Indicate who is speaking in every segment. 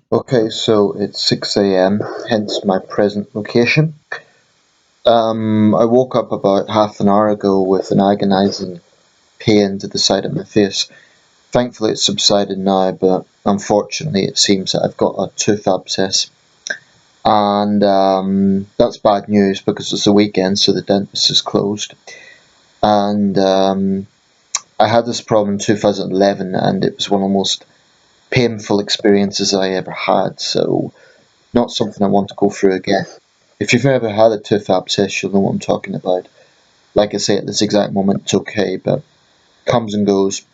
Speaker 1: Okay, so it's 6 a.m., hence my present location. I woke up about half an hour ago with an agonizing pain to the side of my face. Thankfully, it's subsided now, but unfortunately, it seems that I've got a tooth abscess. And that's bad news because it's the weekend, so the dentist is closed. And I had this problem in 2011, and it was one of the most painful experiences I ever had, so not something I want to go through again. If you've ever had a tooth abscess, you'll know what I'm talking about. Like I say, at this exact moment, it's okay, but comes and goes.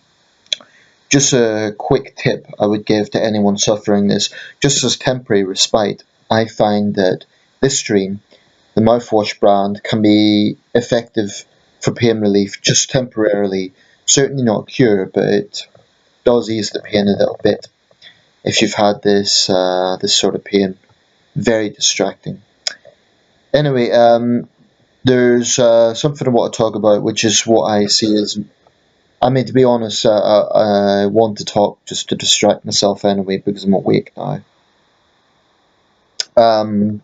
Speaker 1: Just a quick tip I would give to anyone suffering this, just as temporary respite. I find that Listerine, the mouthwash brand, can be effective for pain relief just temporarily. Certainly not a cure, but it does ease the pain a little bit if you've had this sort of pain. Very distracting. Anyway, there's something I want to talk about, which is what I see as. I mean, to be honest, I want to talk just to distract myself anyway because I'm awake now. Um,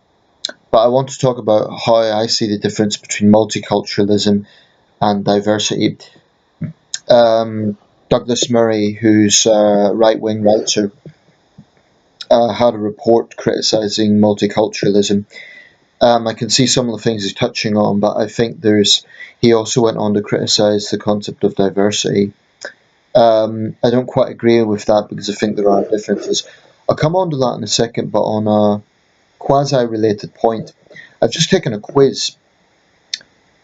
Speaker 1: but I want to talk about how I see the difference between multiculturalism and diversity. Douglas Murray, who's a right wing writer, had a report criticising multiculturalism. I can see some of the things he's touching on, but I think there's. He also went on to criticise the concept of diversity. I don't quite agree with that because I think there are differences. I'll come on to that in a second, but on a quasi-related point, I've just taken a quiz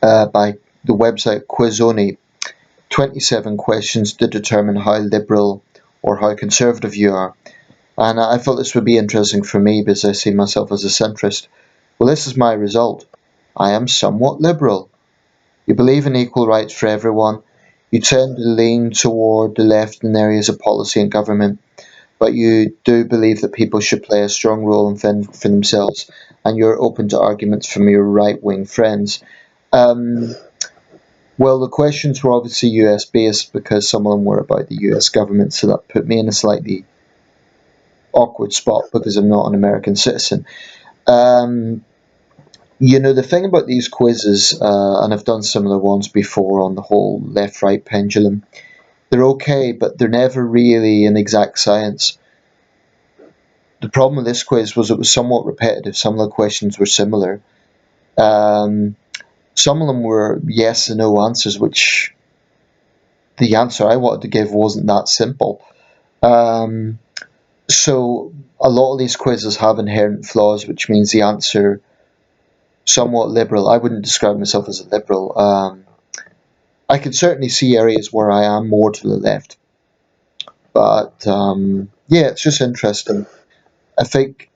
Speaker 1: by the website Quizoni. 27 questions to determine how liberal or how conservative you are. And I thought this would be interesting for me because I see myself as a centrist. Well, this is my result. I am somewhat liberal. You believe in equal rights for everyone. You tend to lean toward the left in areas of policy and government, but you do believe that people should play a strong role and fend for themselves, and you're open to arguments from your right wing friends. Um, well, the questions were obviously US based because some of them were about the US government, so that put me in a slightly awkward spot because I'm not an American citizen. Um, the thing about these quizzes, and I've done similar ones before on the whole left right pendulum, they're okay, but they're never really an exact science. The problem with this quiz was it was somewhat repetitive. Some of the questions were similar. Um, some of them were yes and no answers, which the answer I wanted to give wasn't that simple. Um, so a lot of these quizzes have inherent flaws, which means the answer somewhat liberal. I wouldn't describe myself as a liberal. I can certainly see areas where I am more to the left, but yeah, it's just interesting. I think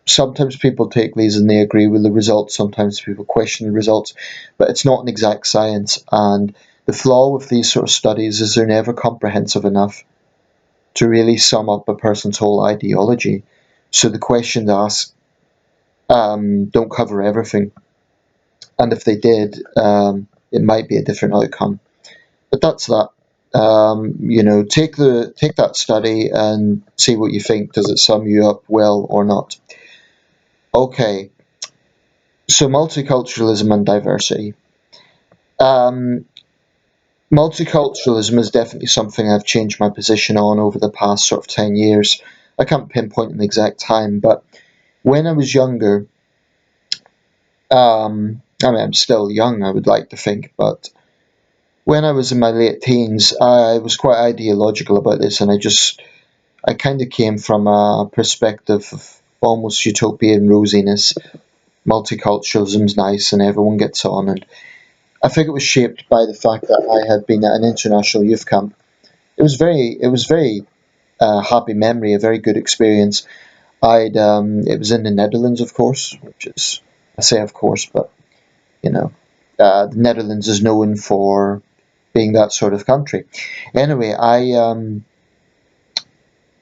Speaker 1: sometimes people take these and they agree with the results. Sometimes people question the results, but it's not an exact science. And the flaw with these sort of studies is they're never comprehensive enough to really sum up a person's whole ideology. So the questions asked don't cover everything, and if they did, it might be a different outcome. But that's that. Take that study and see what you think. Does it sum you up well or not? Okay, so multiculturalism and diversity. Um, Multiculturalism is definitely something I've changed my position on over the past sort of 10 years. I can't pinpoint an exact time, but when I was younger, I mean, I'm still young, I would like to think, but when I was in my late teens, I was quite ideological about this, and I kind of came from a perspective of almost utopian rosiness. Multiculturalism's nice, and everyone gets on, and I think it was shaped by the fact that I had been at an international youth camp. It was very happy memory, a very good experience. It was in the Netherlands, of course, which is I say of course, but you know, the Netherlands is known for being that sort of country. Anyway,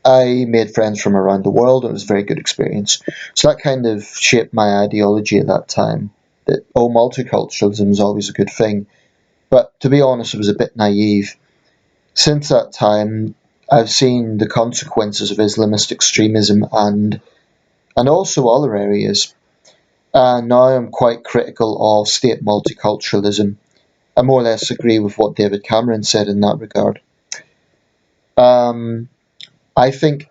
Speaker 1: I made friends from around the world. It was a very good experience. So that kind of shaped my ideology at that time. That multiculturalism is always a good thing. But to be honest, it was a bit naive. Since that time, I've seen the consequences of Islamist extremism and also other areas. Now I'm quite critical of state multiculturalism. I more or less agree with what David Cameron said in that regard. Um, I think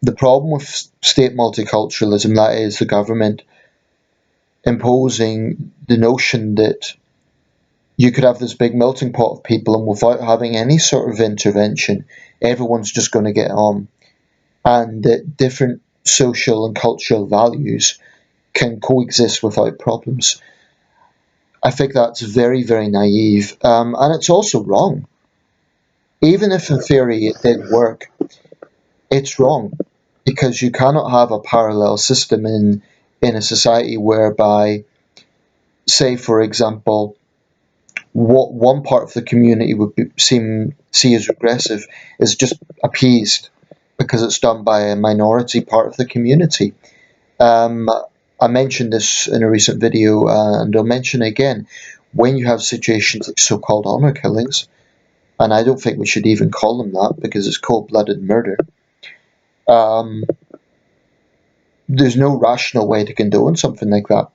Speaker 1: the problem with state multiculturalism, that is the government imposing the notion that you could have this big melting pot of people and without having any sort of intervention, everyone's just going to get on. And that different social and cultural values can coexist without problems. I think that's very, very naive. And it's also wrong. Even if in theory it did work, it's wrong because you cannot have a parallel system in a society whereby, say, for example, what one part of the community would see as regressive is just appeased because it's done by a minority part of the community. Um, I mentioned this in a recent video, and I'll mention it again. When you have situations like so-called honor killings, and I don't think we should even call them that because it's cold-blooded murder, um, there's no rational way to condone something like that.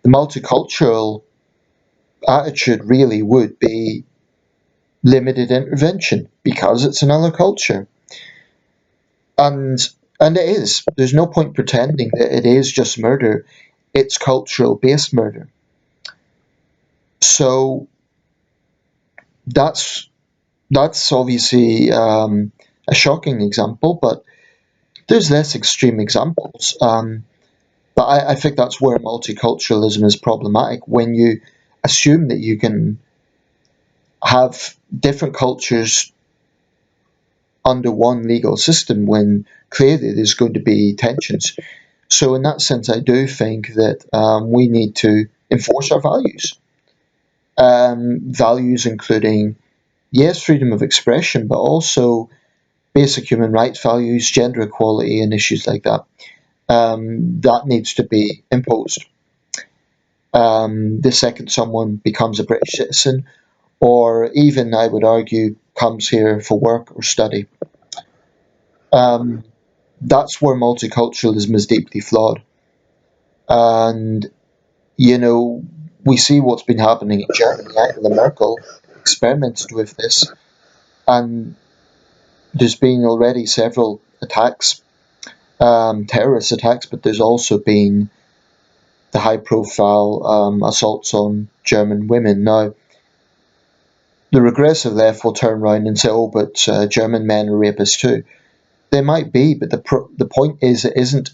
Speaker 1: The multicultural attitude really would be limited intervention because it's another culture. And and it is. There's no point pretending that it is just murder. It's cultural based murder. So that's that's obviously a shocking example, but there's less extreme examples. But I think that's where multiculturalism is problematic when you assume that you can have different cultures under one legal system when clearly there's going to be tensions. So, in that sense, I do think that we need to enforce our values. Values including, yes, freedom of expression, but also basic human rights values, gender equality, and issues like that. That needs to be imposed. The second someone becomes a British citizen, or even, I would argue, comes here for work or study. Um, that's where multiculturalism is deeply flawed. And, you know, we see what's been happening in Germany. Angela Merkel experimented with this, and there's been already several attacks, terrorist attacks, but there's also been the high profile assaults on German women. Now, the regressive left will turn around and say, oh, but German men are rapists too. They might be, but the point is it isn't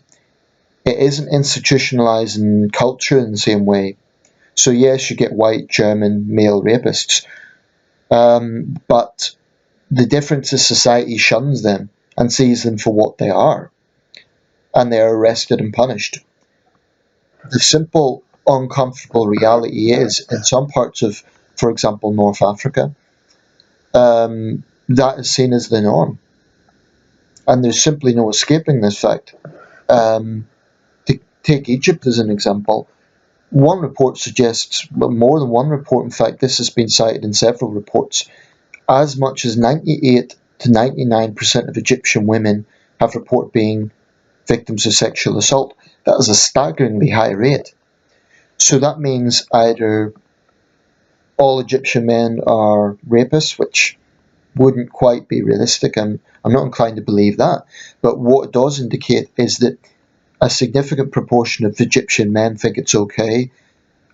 Speaker 1: institutionalized in culture in the same way. So yes, you get white German male rapists, but the difference is society shuns them and sees them for what they are, and they are arrested and punished. The simple, uncomfortable reality is, in some parts of, for example, North Africa, that is seen as the norm, and there's simply no escaping this fact. Um, to take Egypt as an example, one report suggests, well, more than one report, in fact, this has been cited in several reports, as much as 98 to 99% of Egyptian women have reported being victims of sexual assault. That is a staggeringly high rate. So that means either all Egyptian men are rapists, which wouldn't quite be realistic. I'm not inclined to believe that. But what it does indicate is that a significant proportion of Egyptian men think it's okay,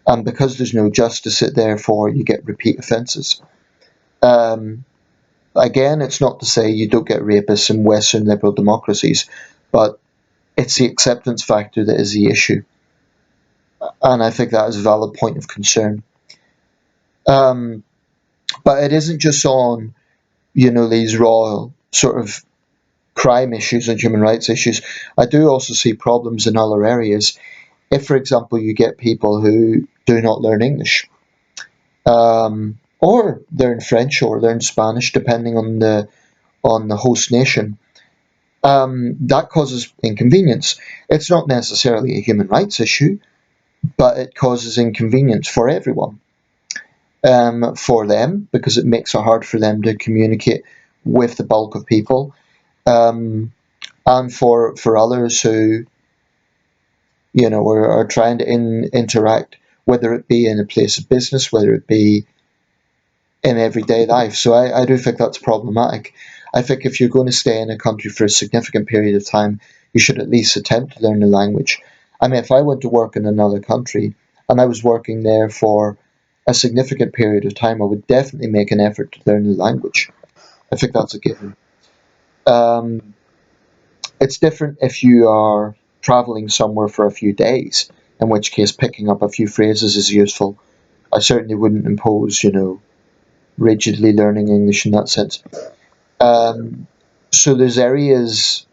Speaker 1: and because there's no justice, therefore you get repeat offences. Um, Again, it's not to say you don't get rapists in Western liberal democracies, but it's the acceptance factor that is the issue, and I think that is a valid point of concern. Um, but it isn't just on these raw sort of crime issues and human rights issues. I do also see problems in other areas. If, for example, you get people who do not learn English, or they're in French or they're in Spanish, depending on the host nation, that causes inconvenience. It's not necessarily a human rights issue, but it causes inconvenience for everyone. For them, because it makes it hard for them to communicate with the bulk of people, and for others who, are trying to interact, whether it be in a place of business, whether it be in everyday life. So I do think that's problematic. I think if you're going to stay in a country for a significant period of time, you should at least attempt to learn the language. I mean, if I went to work in another country and I was working there for a significant period of time, I would definitely make an effort to learn the language. I think that's a given. Um, it's different if you are traveling somewhere for a few days, in which case picking up a few phrases is useful. I certainly wouldn't impose, rigidly learning English in that sense. So there's areas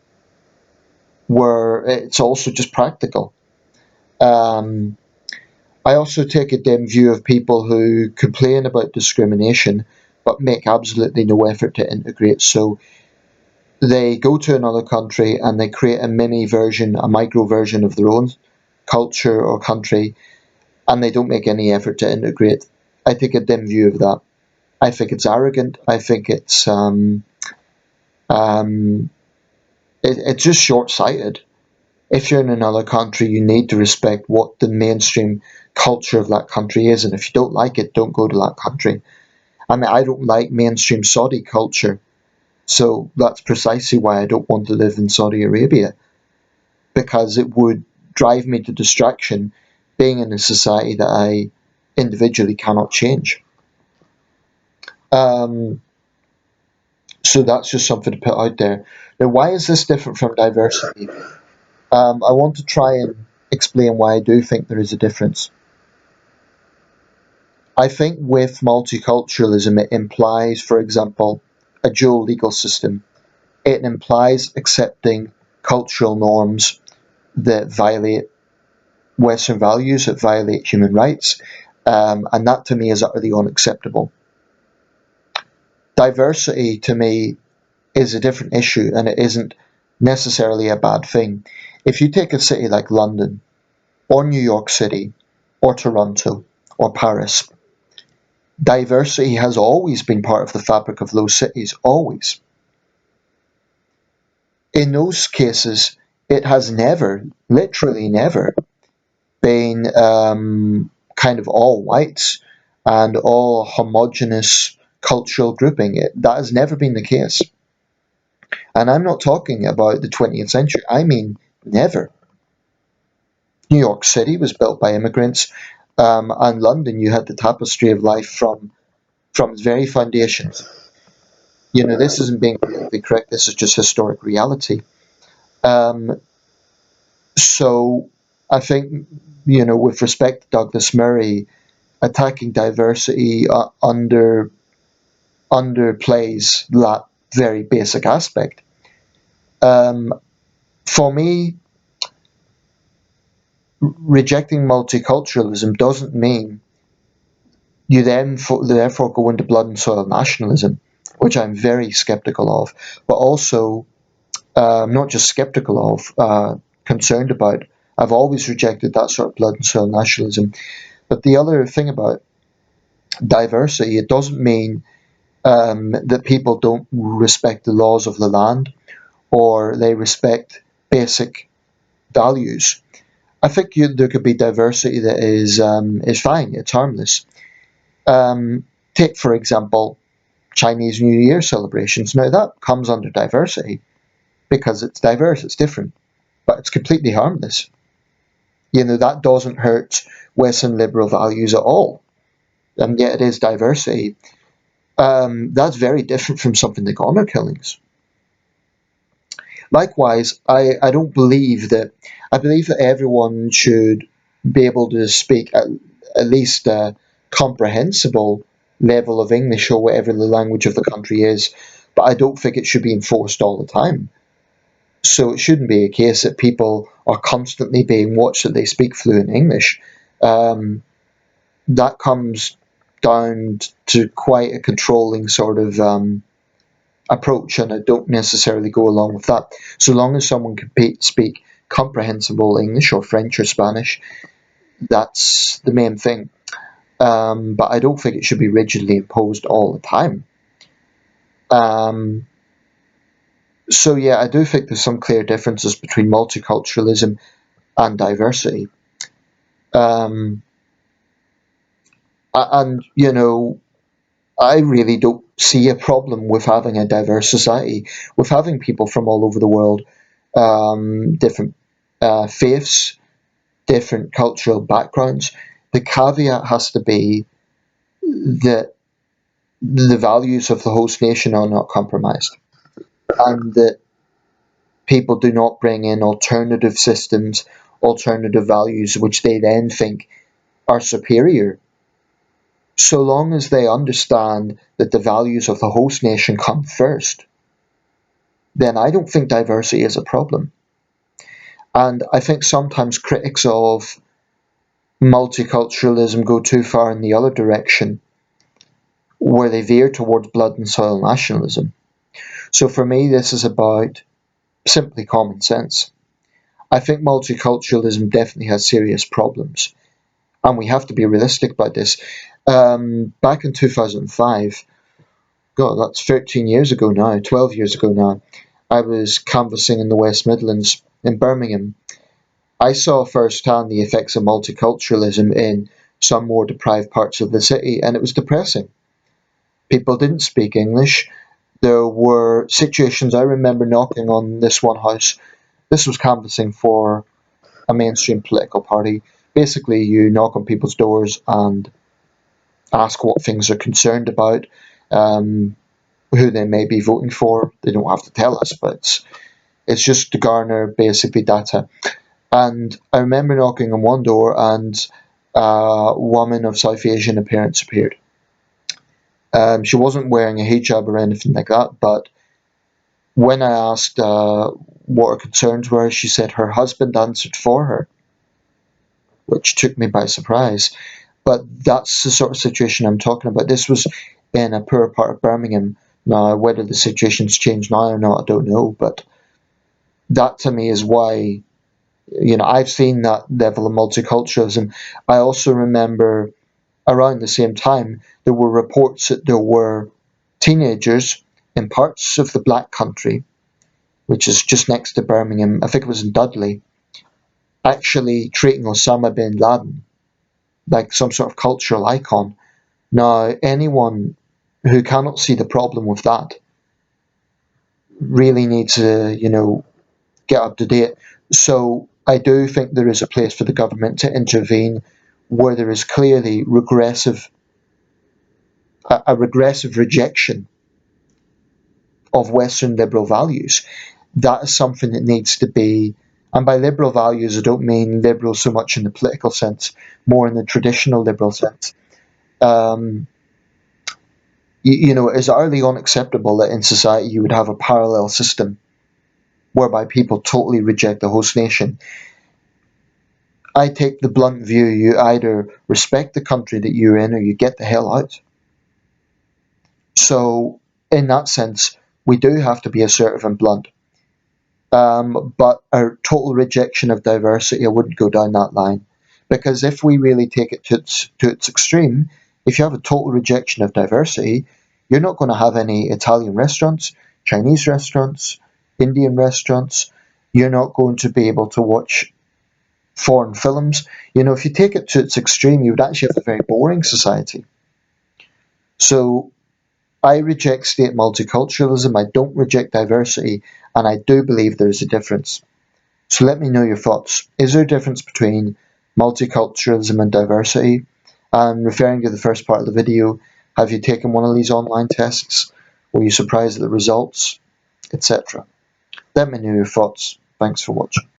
Speaker 1: where it's also just practical. Um, I also take a dim view of people who complain about discrimination but make absolutely no effort to integrate. So they go to another country and they create a mini version, a micro version of their own culture or country, and they don't make any effort to integrate. I take a dim view of that. I think it's arrogant. I think um, it's just short sighted. If you're in another country, you need to respect what the mainstream culture of that country is, and if you don't like it, don't go to that country. I mean, I don't like mainstream Saudi culture, so that's precisely why I don't want to live in Saudi Arabia, because it would drive me to distraction being in a society that I individually cannot change. Um, so that's just something to put out there. Now, why is this different from diversity? I want to try and explain why I do think there is a difference. I think with multiculturalism, it implies, for example, a dual legal system. It implies accepting cultural norms that violate Western values, that violate human rights, and that to me is utterly unacceptable. Diversity to me is a different issue, and it isn't necessarily a bad thing. If you take a city like London, or New York City, or Toronto, or Paris, diversity has always been part of the fabric of those cities, always. In those cases, it has never, literally never, been kind of all whites and all homogenous cultural grouping. That has never been the case. And I'm not talking about the 20th century, I mean never. New York City was built by immigrants, and London, you had the tapestry of life from its very foundations. This isn't being politically correct, this is just historic reality. Um, so I think, with respect to Douglas Murray, attacking diversity underplays that very basic aspect. Um, for me, rejecting multiculturalism doesn't mean you then therefore go into blood and soil nationalism, which I'm very skeptical of, but also not just skeptical of, concerned about. I've always rejected that sort of blood and soil nationalism. But the other thing about diversity, it doesn't mean that people don't respect the laws of the land or they respect basic values. I think there could be diversity that is fine. It's harmless. Take for example Chinese New Year celebrations. Now that comes under diversity because it's diverse, it's different, but it's completely harmless. That doesn't hurt Western liberal values at all, and yet it is diversity. That's very different from something like honor killings. Likewise, I don't believe that. I believe that everyone should be able to speak at least a comprehensible level of English or whatever the language of the country is, but I don't think it should be enforced all the time. So it shouldn't be a case that people are constantly being watched that they speak fluent English. Um, that comes down to quite a controlling sort of approach, and I don't necessarily go along with that. So long as someone can speak comprehensible English or French or Spanish, that's the main thing. But I don't think it should be rigidly imposed all the time. Um, so yeah, I do think there's some clear differences between multiculturalism and diversity. Um, and I really don't see a problem with having a diverse society, with having people from all over the world, different faiths, different cultural backgrounds. The caveat has to be that the values of the host nation are not compromised, and that people do not bring in alternative systems, alternative values, which they then think are superior. So long as they understand that the values of the host nation come first, then I don't think diversity is a problem. And I think sometimes critics of multiculturalism go too far in the other direction, where they veer towards blood and soil nationalism. So for me, this is about simply common sense. I think multiculturalism definitely has serious problems, and we have to be realistic about this. Back in 2005, God, that's 13 years ago now, 12 years ago now, I was canvassing in the West Midlands in Birmingham. I saw firsthand the effects of multiculturalism in some more deprived parts of the city, and it was depressing. People didn't speak English. There were situations. I remember knocking on this one house. This was canvassing for a mainstream political party. Basically, you knock on people's doors and ask what things they're concerned about, um, who they may be voting for. They don't have to tell us, but it's just to garner basically data. And I remember knocking on one door, and a woman of South Asian appearance appeared. She wasn't wearing a hijab or anything like that, but when I asked what her concerns were, she said her husband answered for her, which took me by surprise. But that's the sort of situation I'm talking about. This was in a poor part of Birmingham. Now, whether the situation's changed now or not, I don't know. But that to me is why, I've seen that level of multiculturalism. I also remember around the same time, there were reports that there were teenagers in parts of the Black Country, which is just next to Birmingham, I think it was in Dudley, actually treating Osama bin Laden like some sort of cultural icon. Now, anyone who cannot see the problem with that really needs to, get up to date. So I do think there is a place for the government to intervene where there is clearly a regressive rejection of Western liberal values. That is something that needs to be, and by liberal values, I don't mean liberal so much in the political sense, more in the traditional liberal sense. Um, it is utterly unacceptable that in society you would have a parallel system whereby people totally reject the host nation. I take the blunt view: you either respect the country that you're in or you get the hell out. So, in that sense, we do have to be assertive and blunt. But a total rejection of diversity, I wouldn't go down that line. Because if we really take it to its extreme, if you have a total rejection of diversity, you're not going to have any Italian restaurants, Chinese restaurants, Indian restaurants. You're not going to be able to watch foreign films. If you take it to its extreme, you would actually have a very boring society. So I reject state multiculturalism, I don't reject diversity, and I do believe there's a difference. So let me know your thoughts. Is there a difference between multiculturalism and diversity? And referring to the first part of the video, have you taken one of these online tests? Were you surprised at the results? Etc. Let me know your thoughts. Thanks for watching.